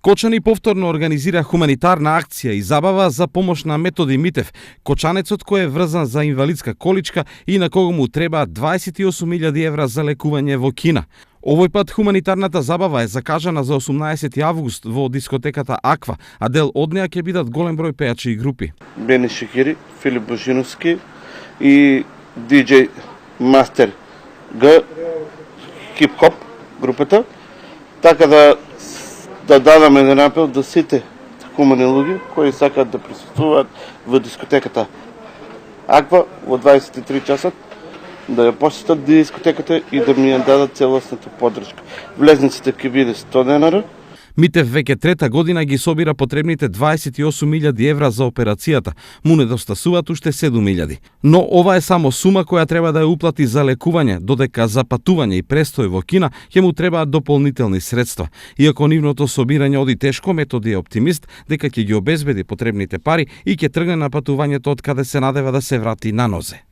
Кочани повторно организира хуманитарна акција и забава за помош на Методи Митев, кочанецот кој е врзан за инвалидска количка и на кого му треба 28.000 евра за лекување во Кина. Овој пат хуманитарната забава е закажана за 18 август во дискотеката Аква, а дел од неа ќе бидат голем број пејачи и групи. Бени Шекири, Филип Божиновски и DJ Мастер Г, хип-хоп групата, така да дадаме еден апел до сите хумани луѓе кои сакаат да присуствуваат во дискотеката Аква во 23 часот, да ја посетат дискотеката и да ми ја дадат целосната поддршка. Влезниците ќе биде 100 денара. Митев веќе трета година ги собира потребните 28.000 евра за операцијата, му недостасуваат уште 7.000. Но ова е само сума која треба да ја уплати за лекување, додека за патување и престој во Кина ќе му требаат дополнителни средства. Иако нивното собирање оди тешко, Методи е оптимист дека ќе ги обезбеди потребните пари и ќе тргне на патувањето од каде се надева да се врати на нозе.